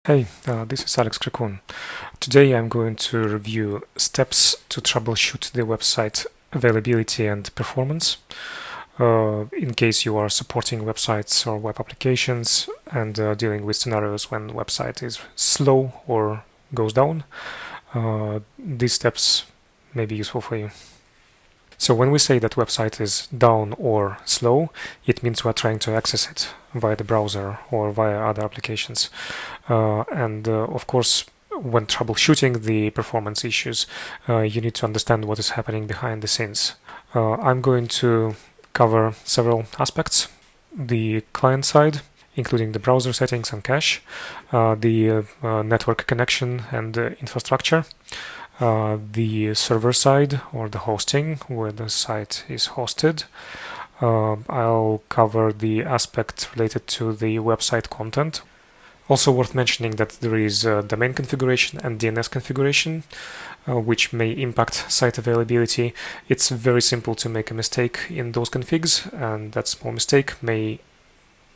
Hey, this is Alex Krakun. Today I'm going to review steps to troubleshoot the website availability and performance in case you are supporting websites or web applications and dealing with scenarios when website is slow or goes down. These steps may be useful for you. So when we say that website is down or slow, it means we're trying to access it via the browser or via other applications. Of course, when troubleshooting the performance issues, you need to understand what is happening behind the scenes. I'm going to cover several aspects: the client side, including the browser settings and cache, the network connection and infrastructure, the server side or the hosting where the site is hosted. I'll cover the aspect related to the website content. Also worth mentioning that there is domain configuration and DNS configuration, which may impact site availability. It's very simple to make a mistake in those configs, and that small mistake may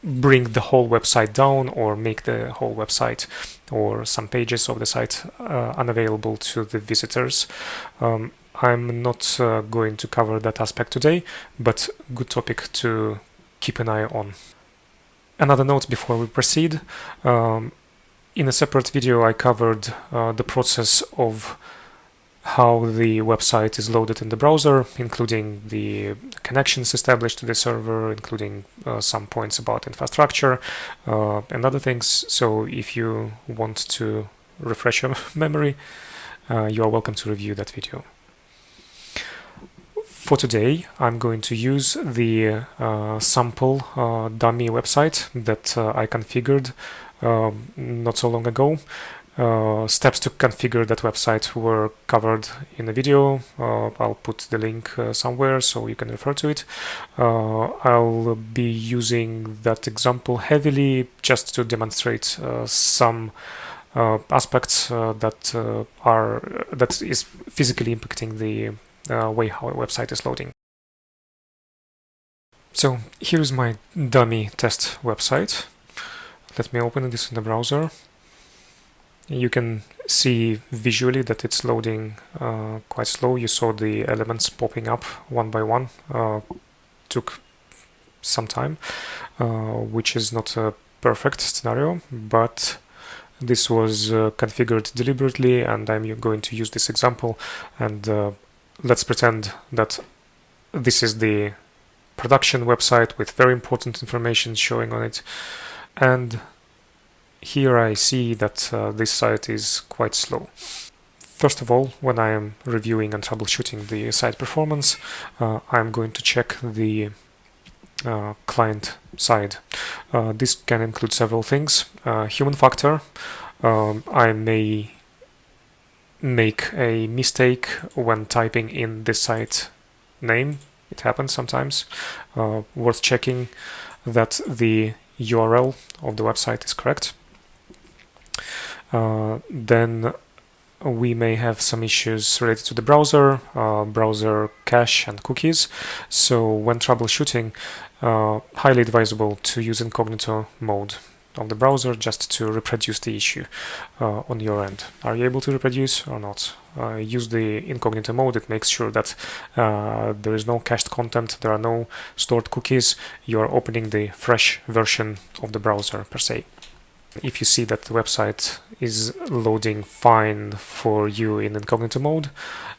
bring the whole website down or make the whole website or some pages of the site unavailable to the visitors. I'm not going to cover that aspect today, but good topic to keep an eye on. Another note before we proceed: in a separate video I covered the process of how the website is loaded in the browser, including the connections established to the server, including some points about infrastructure and other things. So if you want to refresh your memory, you are welcome to review that video. For today, I'm going to use the sample dummy website that I configured not so long ago. Steps to configure that website were covered in a video. I'll put the link somewhere so you can refer to it. I'll be using that example heavily just to demonstrate some aspects that is physically impacting the way how a website is loading. So here's my dummy test website. Let me open this in the browser. You can see visually that it's loading quite slow. You saw the elements popping up one by one. Took some time, which is not a perfect scenario, but this was configured deliberately, and I'm going to use this example. And let's pretend that this is the production website with very important information showing on it. And here I see that this site is quite slow. First of all, when I am reviewing and troubleshooting the site performance, I'm going to check the client side. This can include several things. Human factor. I may make a mistake when typing in the site name. It happens sometimes. Worth checking that the URL of the website is correct. Then we may have some issues related to the browser, browser cache and cookies. So when troubleshooting, highly advisable to use incognito mode of the browser just to reproduce the issue on your end. Are you able to reproduce or not? Use the incognito mode. It makes sure that there is no cached content, there are no stored cookies. You are opening the fresh version of the browser per se. If you see that the website is loading fine for you in incognito mode,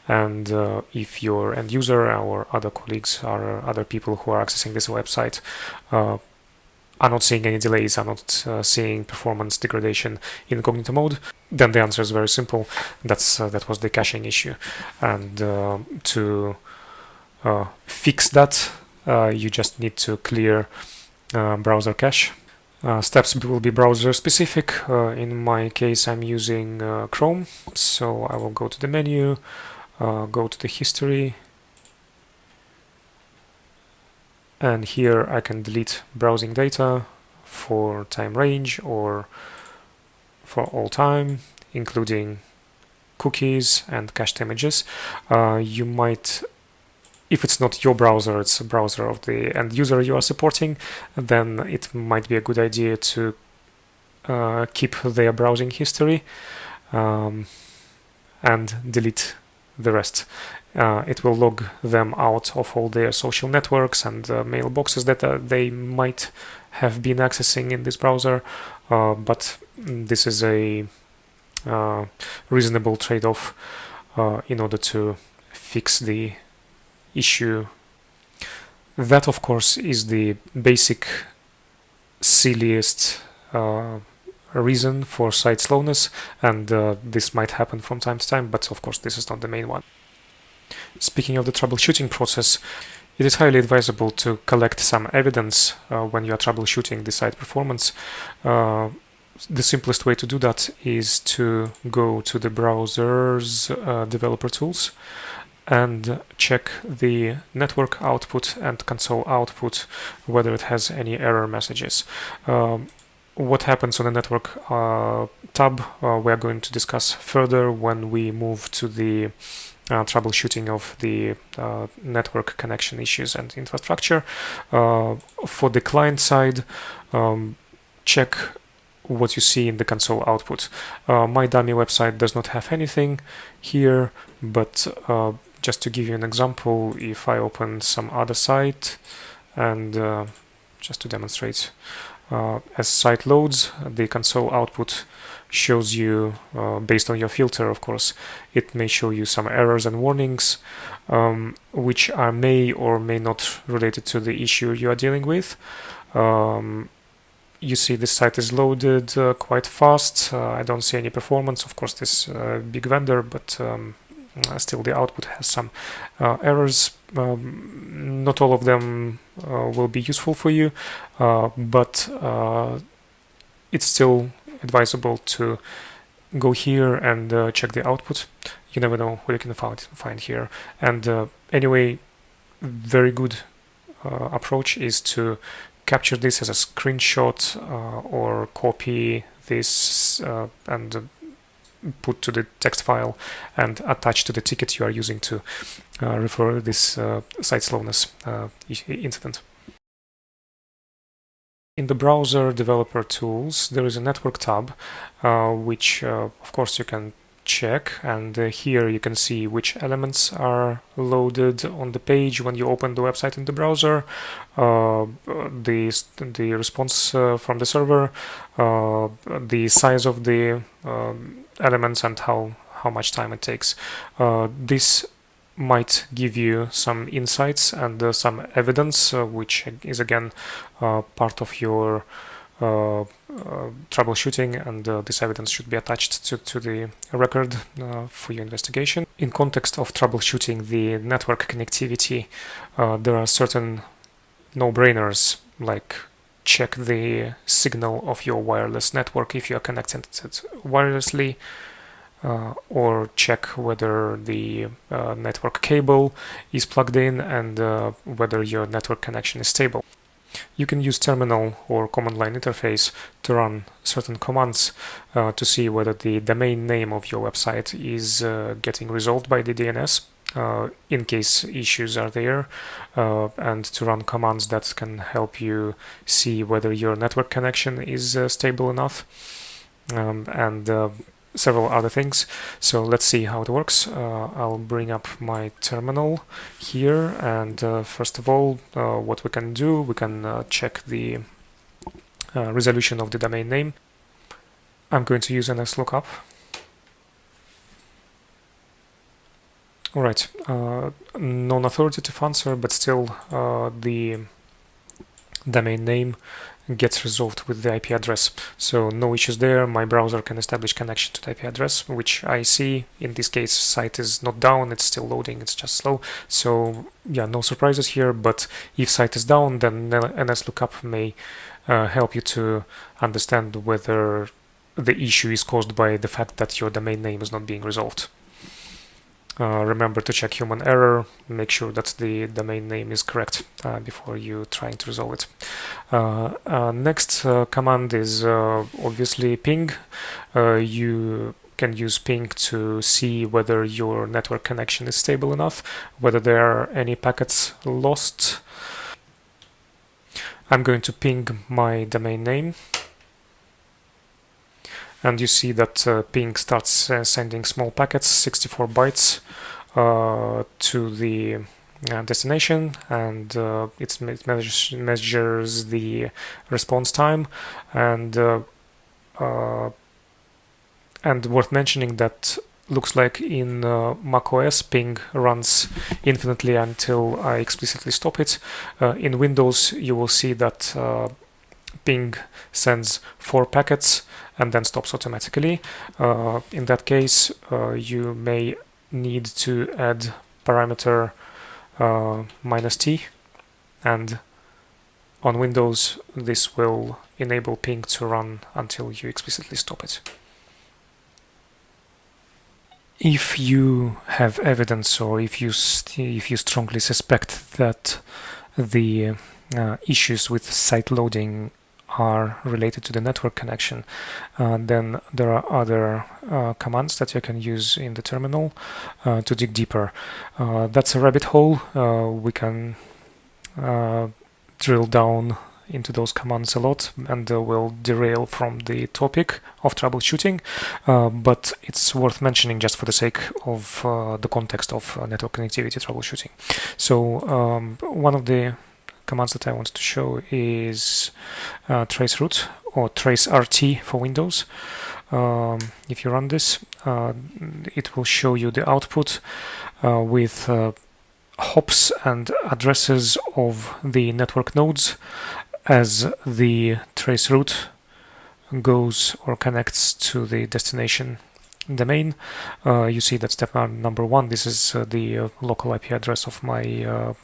and if your end user or other colleagues or other people who are accessing this website are not seeing any delays, are not seeing performance degradation in incognito mode, then the answer is very simple. That was the caching issue. And to fix that, you just need to clear browser cache. Steps will be browser specific. In my case, I'm using Chrome, so I will go to the menu, go to the history, and here I can delete browsing data for time range or for all time, including cookies and cached images. You might, if it's not your browser, it's a browser of the end user you are supporting, then it might be a good idea to keep their browsing history and delete the rest. It will log them out of all their social networks and mailboxes that they might have been accessing in this browser, but this is a reasonable trade-off in order to fix the issue. That, of course, is the basic, silliest reason for site slowness, and this might happen from time to time, but of course this is not the main one. Speaking of the troubleshooting process, it is highly advisable to collect some evidence when you are troubleshooting the site performance. The simplest way to do that is to go to the browser's developer tools and check the network output and console output, whether it has any error messages. What happens on the network tab we are going to discuss further when we move to the troubleshooting of the network connection issues and infrastructure. For the client side, check what you see in the console output. My dummy website does not have anything here, but just to give you an example, if I open some other site and just to demonstrate, as site loads, the console output shows you, based on your filter, of course, it may show you some errors and warnings, which are may or may not related to the issue you are dealing with. You see this site is loaded quite fast. I don't see any performance. Of course, this big vendor, but still the output has some errors. Not all of them will be useful for you, but it's still advisable to go here and check the output. You never know what you can find here. And anyway, very good approach is to capture this as a screenshot or copy this and put to the text file and attach to the ticket you are using to refer this site slowness incident. In the browser developer tools, there is a network tab, which of course you can check, and here you can see which elements are loaded on the page when you open the website in the browser, the response from the server, the size of the elements, and how much time it takes. This might give you some insights and some evidence, which is again part of your troubleshooting, and this evidence should be attached to the record for your investigation. In context of troubleshooting the network connectivity, there are certain no-brainers, like check the signal of your wireless network if you are connected wirelessly, or check whether the network cable is plugged in and whether your network connection is stable. You can use terminal or command line interface to run certain commands to see whether the domain name of your website is getting resolved by the DNS in case issues are there, and to run commands that can help you see whether your network connection is stable enough, and several other things. So let's see how it works. I'll bring up my terminal here, and first of all, what we can do, we can check the resolution of the domain name. I'm going to use nslookup. Alright, non-authoritative answer, but still the domain name gets resolved with the IP address. So no issues there. My browser can establish connection to the IP address, which I see. In this case, site is not down, it's still loading, it's just slow. So yeah, no surprises here, but if site is down, then nslookup may help you to understand whether the issue is caused by the fact that your domain name is not being resolved. Remember to check human error, make sure that the domain name is correct before you trying to resolve it. Next command is obviously ping. You can use ping to see whether your network connection is stable enough, whether there are any packets lost. I'm going to ping my domain name. and you see that ping starts sending small packets, 64 bytes, to the destination, and it measures the response time, and worth mentioning that looks like in macOS ping runs infinitely until I explicitly stop it. In Windows you will see that ping sends 4 packets and then stops automatically. In that case you may need to add parameter -t, and on Windows this will enable ping to run until you explicitly stop it. If you have evidence, or if you strongly suspect that the issues with site loading are related to the network connection, then there are other commands that you can use in the terminal to dig deeper. That's a rabbit hole. We can drill down into those commands a lot, and will derail from the topic of troubleshooting, but it's worth mentioning just for the sake of the context of network connectivity troubleshooting. So one of the commands that I wanted to show is traceroute, or tracert for Windows. If you run this, it will show you the output with hops and addresses of the network nodes as the traceroute goes or connects to the destination domain. You see that step number 1, this is the local IP address of my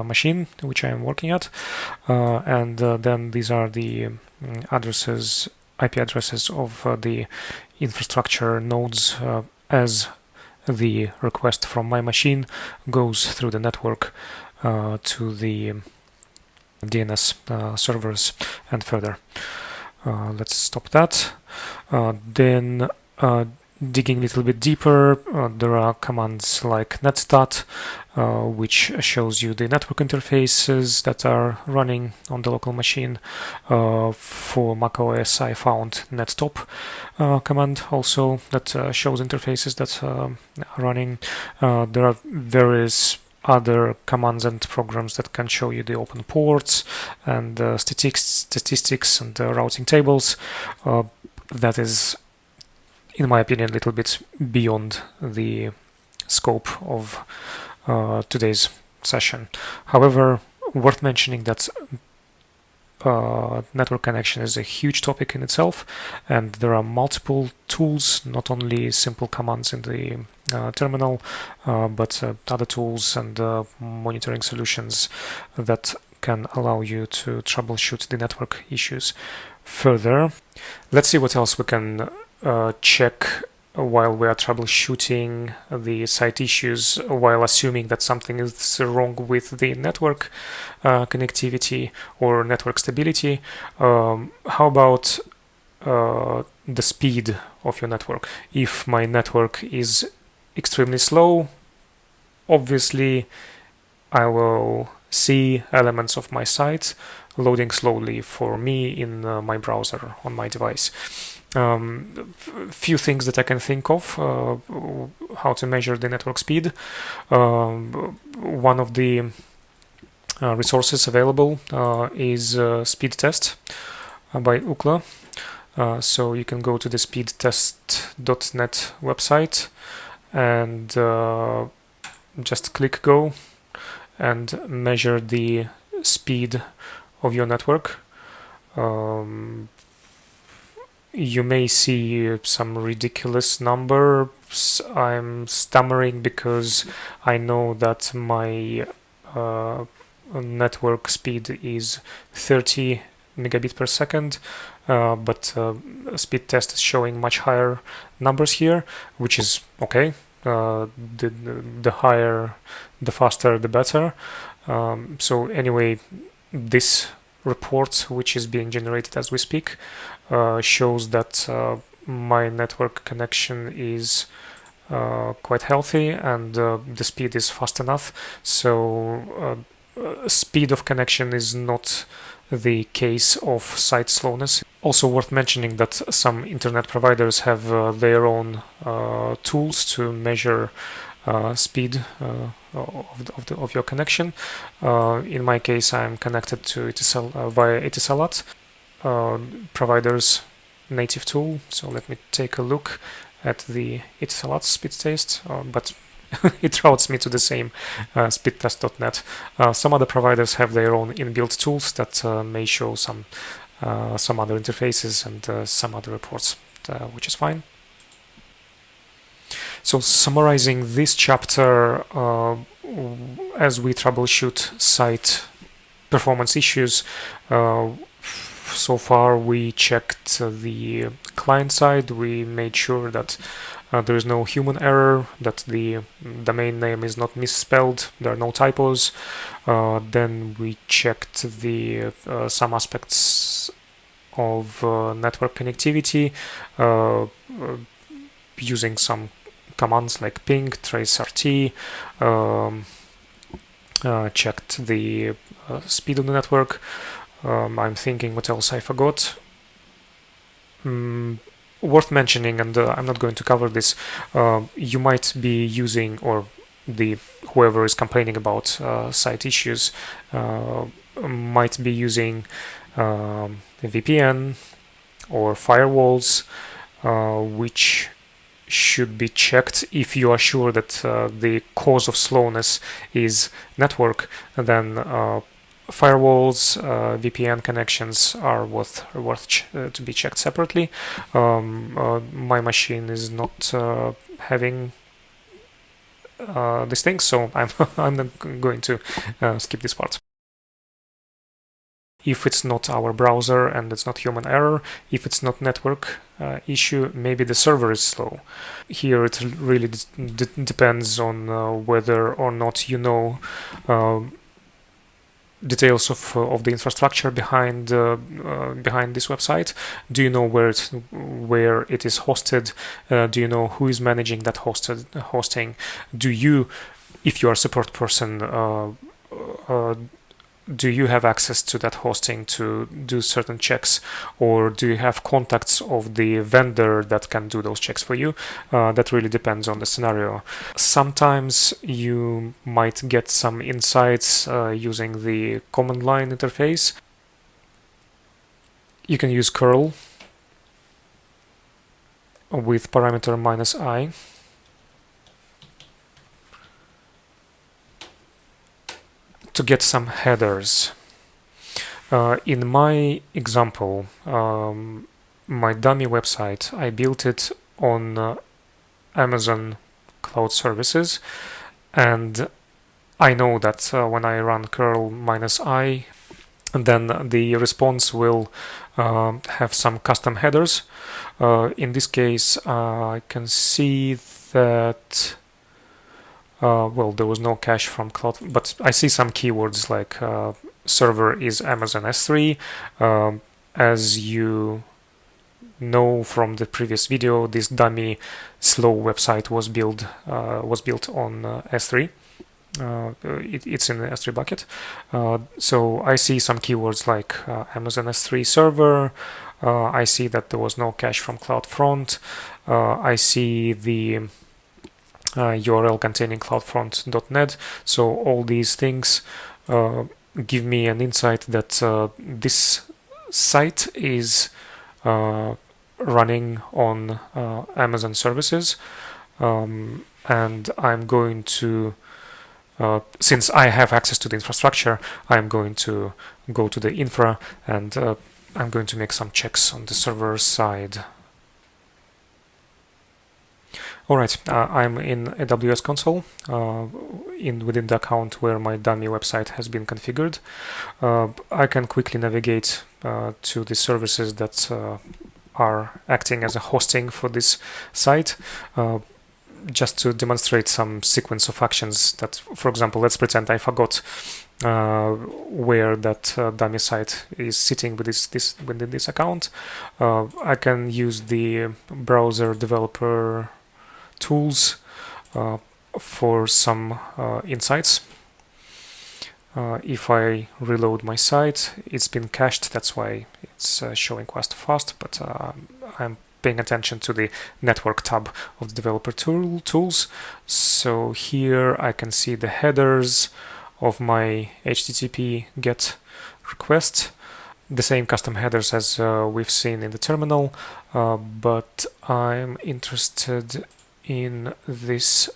machine which I am working at, and then these are the addresses, IP addresses of the infrastructure nodes as the request from my machine goes through the network to the DNS servers and further. Let's stop that. Then digging a little bit deeper, there are commands like netstat, which shows you the network interfaces that are running on the local machine. For macOS I found nettop command also that shows interfaces that are running. There are various other commands and programs that can show you the open ports and statistics and routing tables. That is, in my opinion, a little bit beyond the scope of today's session. However, worth mentioning that network connection is a huge topic in itself, and there are multiple tools, not only simple commands in the terminal, but other tools and monitoring solutions that can allow you to troubleshoot the network issues further. Let's see what else we can check while we are troubleshooting the site issues, while assuming that something is wrong with the network connectivity or network stability. How about the speed of your network? If my network is extremely slow, obviously I will see elements of my site loading slowly for me in my browser on my device. Few things that I can think of how to measure the network speed. One of the resources available is speed test by Ookla. So you can go to the speedtest.net website and just click go and measure the speed of your network. You may see some ridiculous numbers. I'm stammering because I know that my network speed is 30 megabit per second, but speed test is showing much higher numbers here, which is okay. The higher, the faster, the better. So anyway, this report, which is being generated as we speak, shows that my network connection is quite healthy and the speed is fast enough. So speed of connection is not the case of site slowness. Also worth mentioning that some internet providers have their own tools to measure speed of your connection. In my case, I'm connected to Etisalat via Etisalat provider's native tool. So let me take a look at the Etisalat speed test, but it routes me to the same speedtest.net. Some other providers have their own inbuilt tools that may show some other interfaces and some other reports, which is fine. So summarizing this chapter, as we troubleshoot site performance issues, so far we checked the client side. We made sure that there is no human error, that the domain name is not misspelled, there are no typos. Then we checked the some aspects of network connectivity using some commands like ping, tracert, checked the speed of the network. I'm thinking what else I forgot. Worth mentioning, and I'm not going to cover this, you might be using, or whoever is complaining about site issues might be using VPN or firewalls, which should be checked. If you are sure that the cause of slowness is network, then firewalls, VPN connections are worth to be checked separately. My machine is not having these things, so I'm not going to skip this part. If it's not our browser and it's not human error, if it's not network issue, maybe the server is slow. Here it really depends on whether or not you know details of the infrastructure behind this website. Do you know where it is hosted? Do you know who is managing that hosting? Do you, if you are a support person, do you have access to that hosting to do certain checks, or do you have contacts of the vendor that can do those checks for you? That really depends on the scenario. Sometimes you might get some insights using the command line interface. You can use curl with parameter -i. To get some headers. In my example, my dummy website, I built it on Amazon Cloud Services, and I know that when I run curl -i, then the response will have some custom headers. In this case, I can see that well, there was no cache from cloud, but I see some keywords like server is Amazon S3. As you know from the previous video, this dummy slow website was built on S3. It's in the S3 bucket. So I see some keywords like Amazon S3 server. I see that there was no cache from CloudFront. I see the URL containing cloudfront.net. So all these things give me an insight that this site is running on Amazon services, and I'm going to, since I have access to the infrastructure, I'm going to go to the infra, and I'm going to make some checks on the server side. Alright, I'm in AWS console, within the account where my dummy website has been configured. I can quickly navigate to the services that are acting as a hosting for this site, just to demonstrate some sequence of actions that, for example, let's pretend I forgot where that dummy site is sitting with within this account. I can use the browser developer tools for some insights. If I reload my site, it's been cached, that's why it's showing quite fast, but I'm paying attention to the network tab of the developer tools. So here I can see the headers of my HTTP GET request, the same custom headers as we've seen in the terminal, but I'm interested in this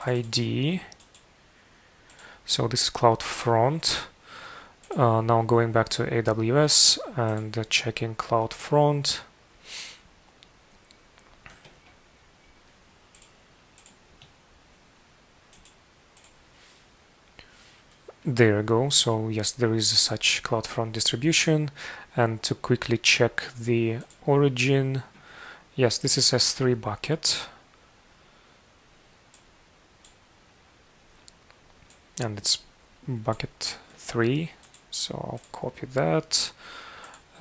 ID. So this is CloudFront. Now going back to AWS and checking CloudFront. There we go. So yes, there is such CloudFront distribution. And to quickly check the origin, yes, this is S3 bucket. And it's bucket 3. So I'll copy that.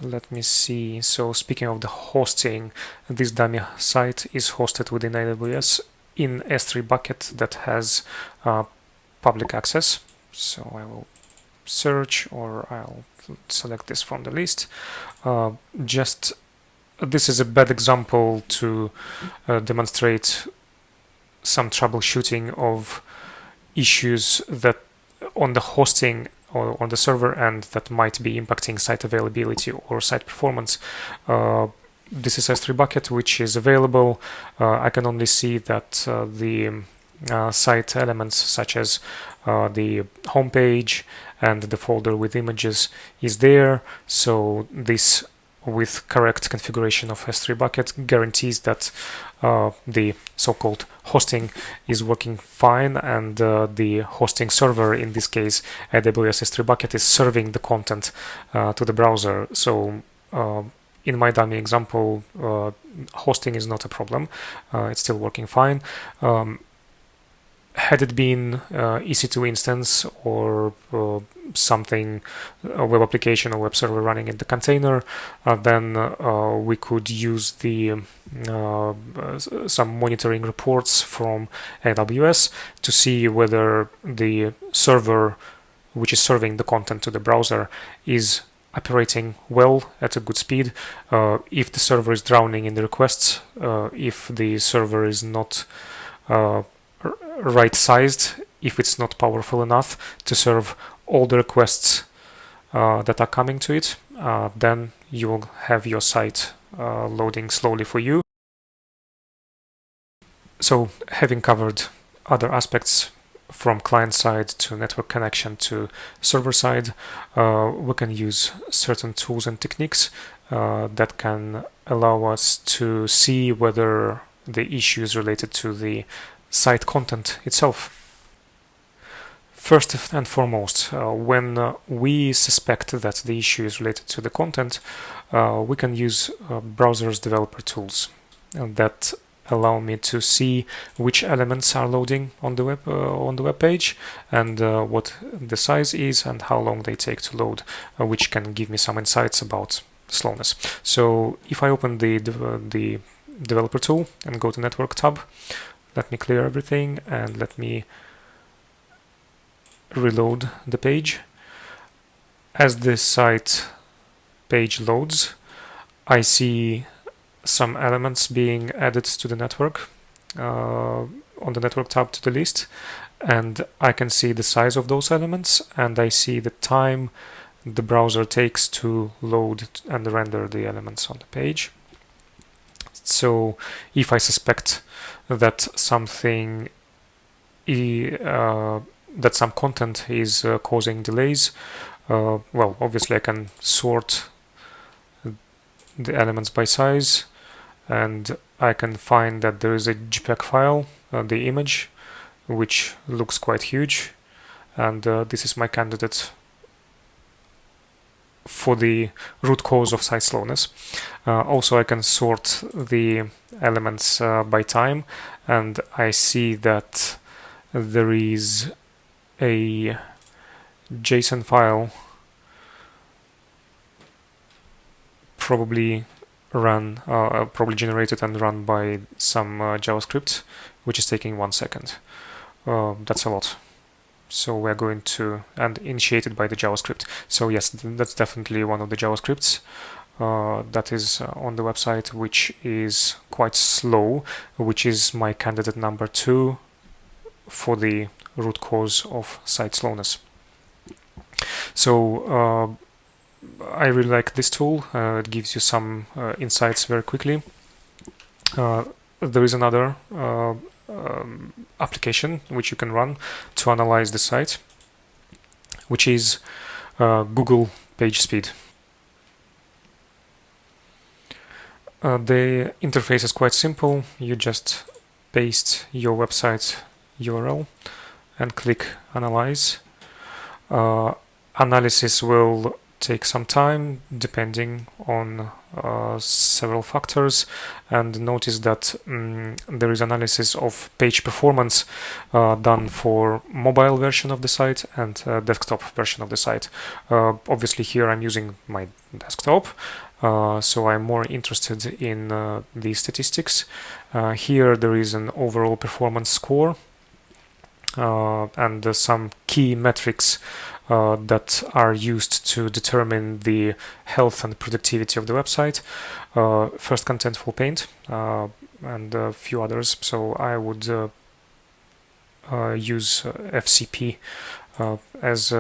Let me see. So speaking of the hosting, this dummy site is hosted within AWS in S3 bucket that has public access. So I will search, or I'll select this from the list. This is a bad example to demonstrate some troubleshooting of issues that on the hosting or on the server end that might be impacting site availability or site performance. This is S3 bucket, which is available. I can only see that the site elements such as the homepage and the folder with images is there. So this, with correct configuration of S3 bucket, guarantees that the so-called hosting is working fine, and the hosting server, in this case AWS S3 bucket, is serving the content to the browser. So in my dummy example, hosting is not a problem. It's still working fine. Had it been EC2 instance or something, a web application or web server running in the container, then we could use the some monitoring reports from AWS to see whether the server which is serving the content to the browser is operating well at a good speed. If the server is drowning in the requests, if the server is not right-sized, if it's not powerful enough to serve all the requests that are coming to it, then you will have your site loading slowly for you. So having covered other aspects from client side to network connection to server side, we can use certain tools and techniques that can allow us to see whether the issue is related to the site content itself. First and foremost, when we suspect that the issue is related to the content, we can use browser's developer tools that allow me to see which elements are loading on the web page, and what the size is and how long they take to load, which can give me some insights about slowness. So if I open the developer tool and go to network tab, let me clear everything and let me reload the page. As the site page loads, I see some elements being added to the network on the network tab to the list, and I can see the size of those elements, and I see the time the browser takes to load and render the elements on the page. So if I suspect that something that some content is causing delays, well, obviously I can sort the elements by size, and I can find that there is a JPEG file, the image, which looks quite huge, and this is my candidate for the root cause of site slowness. Also, I can sort the elements by time, and I see that there is a JSON file probably generated and run by some JavaScript, which is taking 1 second. That's a lot. So we're going to, and initiated by the JavaScript. So yes, that's definitely one of the JavaScripts that is on the website, which is quite slow, which is my candidate number 2 for the root cause of site slowness. So I really like this tool. It gives you some insights very quickly. There is another application which you can run to analyze the site, which is Google PageSpeed. The interface is quite simple. You just paste your website URL and click Analyze. Analysis will take some time depending on several factors, and notice that there is analysis of page performance done for mobile version of the site and desktop version of the site. Obviously here I'm using my desktop, so I'm more interested in the statistics. Here there is an overall performance score and some key metrics that are used to determine the health and productivity of the website. First, contentful paint and a few others. So I would use FCP as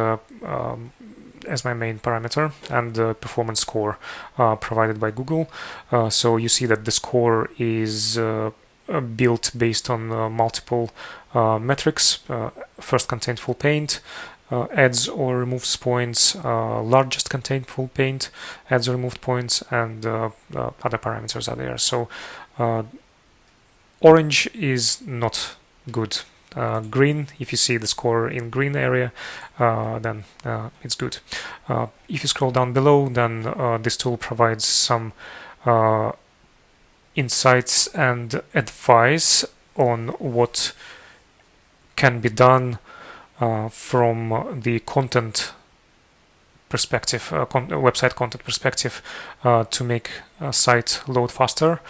my main parameter, and the performance score provided by Google. So you see that the score is built based on multiple metrics. First, contentful paint, adds or removes points, largest contentful paint, adds or removed points, and other parameters are there. So orange is not good. Green, if you see the score in green area, then it's good. If you scroll down below, then this tool provides some insights and advice on what can be done from the content perspective, website content perspective, to make a site load faster.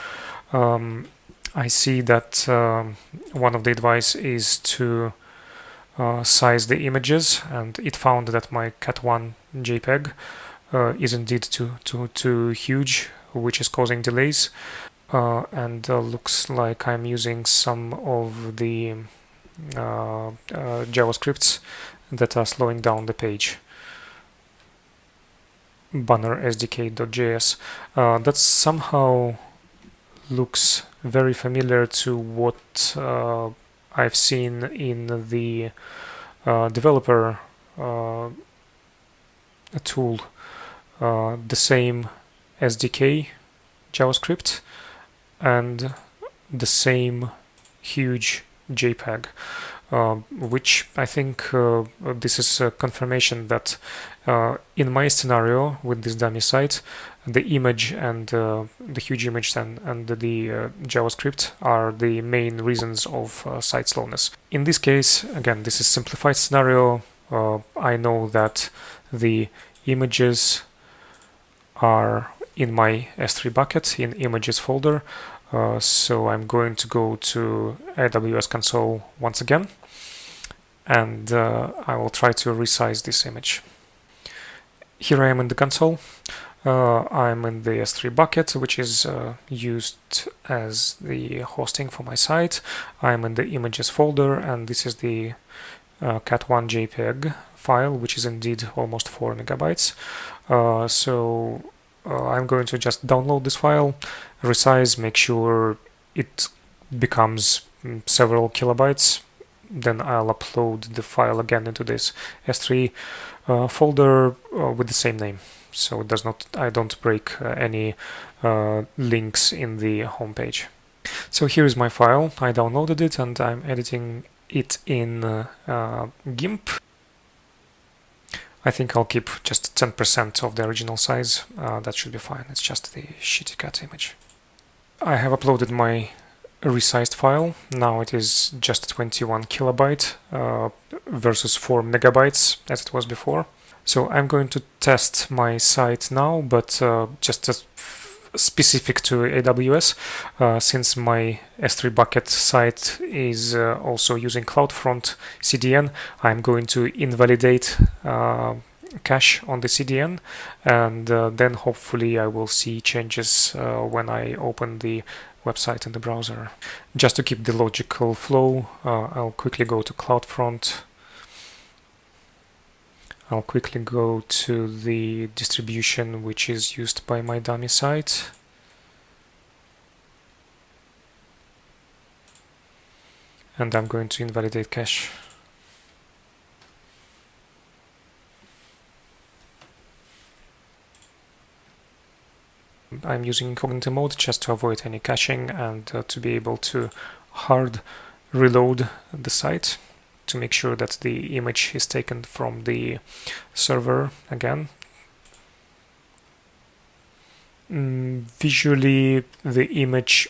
I see that one of the advice is to size the images, and it found that my cat1 JPEG is indeed too huge, which is causing delays. And looks like I'm using some of the JavaScripts that are slowing down the page. Banner SDK.js. That somehow looks very familiar to what I've seen in the developer tool. The same SDK JavaScript and the same huge JPEG, which I think this is a confirmation that in my scenario with this dummy site, the image and the huge image and the JavaScript are the main reasons of site slowness. In this case, again, this is simplified scenario. I know that the images are in my S3 bucket in images folder. So I'm going to go to AWS console once again, and I will try to resize this image. Here I am in the console. I'm in the S3 bucket, which is used as the hosting for my site. I'm in the images folder, and this is the cat1 JPEG file, which is indeed almost 4 megabytes. So I'm going to just download this file, resize, make sure it becomes several kilobytes. Then I'll upload the file again into this S3 folder with the same name, so it does not. I don't break any links in the home page. So here is my file. I downloaded it and I'm editing it in GIMP. I think I'll keep just 10% of the original size. That should be fine. It's just the shitty cat image. I have uploaded my resized file. Now it is just 21 kilobyte versus 4 megabytes as it was before. So I'm going to test my site now, but just a specific to AWS. Since my S3 bucket site is also using CloudFront CDN, I'm going to invalidate cache on the CDN, and then hopefully I will see changes when I open the website in the browser. Just to keep the logical flow, I'll quickly go to CloudFront. I'll quickly go to the distribution which is used by my dummy site. And I'm going to invalidate cache. I'm using incognito mode just to avoid any caching and to be able to hard reload the site to make sure that the image is taken from the server again. Visually, the image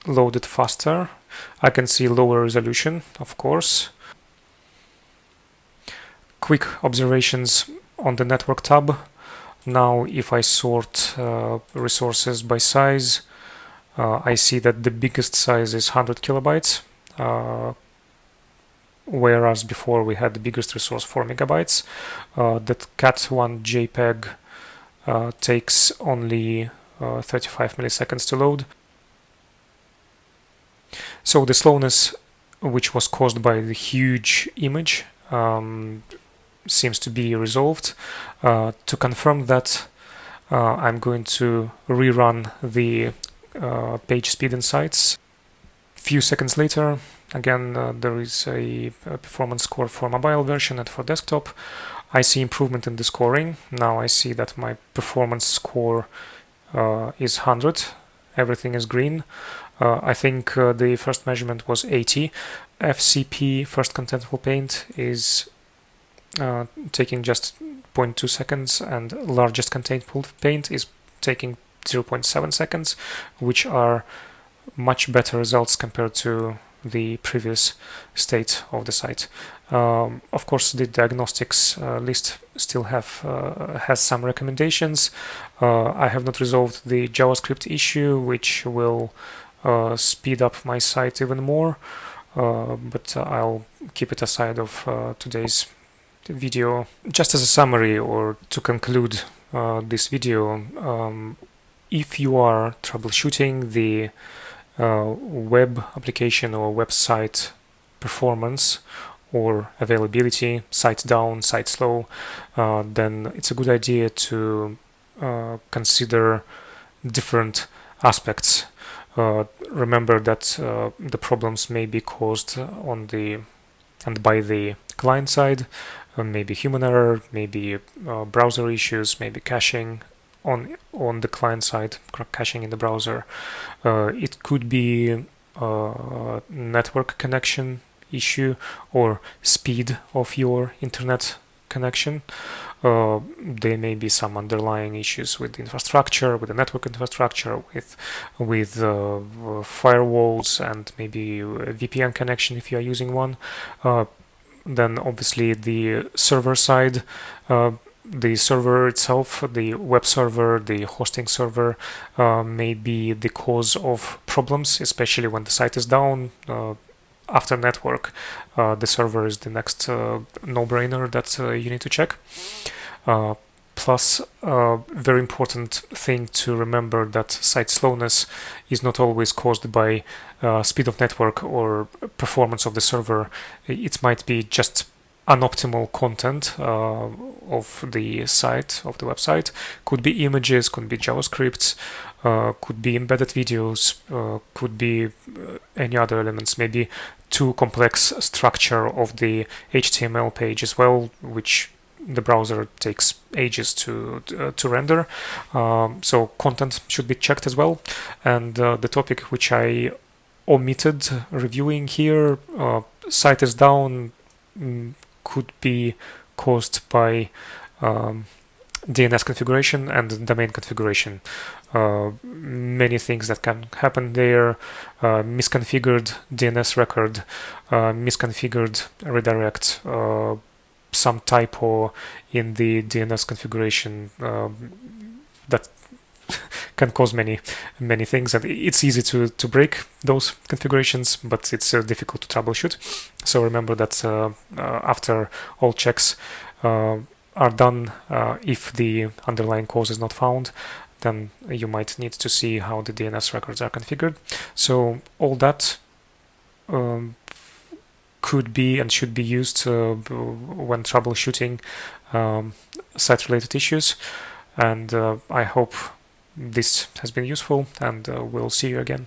loaded faster. I can see lower resolution, of course. Quick observations on the network tab. Now, if I sort resources by size, I see that the biggest size is 100 kilobytes. Whereas before we had the biggest resource 4 megabytes. That cat1 JPEG takes only 35 milliseconds to load. So the slowness, which was caused by the huge image, seems to be resolved. To confirm that, I'm going to rerun the PageSpeed Insights. Few seconds later, again, there is a performance score for mobile version and for desktop. I see improvement in the scoring. Now I see that my performance score is 100. Everything is green. I think the first measurement was 80. FCP, first contentful paint, is taking just 0.2 seconds, and largest contentful paint is taking 0.7 seconds, which are much better results compared to the previous state of the site. Of course, the diagnostics list still has some recommendations. I have not resolved the JavaScript issue, which will speed up my site even more, but I'll keep it aside of today's video. Just as a summary, or to conclude this video, if you are troubleshooting the web application or website performance or availability, site down, site slow, then it's a good idea to consider different aspects. Remember that the problems may be caused on the and by the client side, maybe human error, maybe browser issues, maybe caching on the client side, caching in the browser. It could be a network connection issue or speed of your internet connection. There may be some underlying issues with the infrastructure, with the network infrastructure, with firewalls, and maybe a VPN connection if you are using one. Then obviously the server side, the server itself, the web server, the hosting server, may be the cause of problems, especially when the site is down. After network, the server is the next no-brainer that you need to check. Plus, very important thing to remember that site slowness is not always caused by speed of network or performance of the server. It might be just unoptimal content of the site, of the website. Could be images, could be JavaScript, could be embedded videos, could be any other elements, maybe too complex structure of the HTML page as well, which the browser takes ages to render. So content should be checked as well. And the topic which I omitted reviewing here, site is down, could be caused by DNS configuration and domain configuration. Many things that can happen there: misconfigured DNS record, misconfigured redirect, some typo in the DNS configuration that can cause many things, and it's easy to break those configurations, but it's difficult to troubleshoot. So remember that after all checks are done, if the underlying cause is not found, then you might need to see how the DNS records are configured. So all that could be and should be used when troubleshooting site-related issues. And I hope this has been useful, and we'll see you again.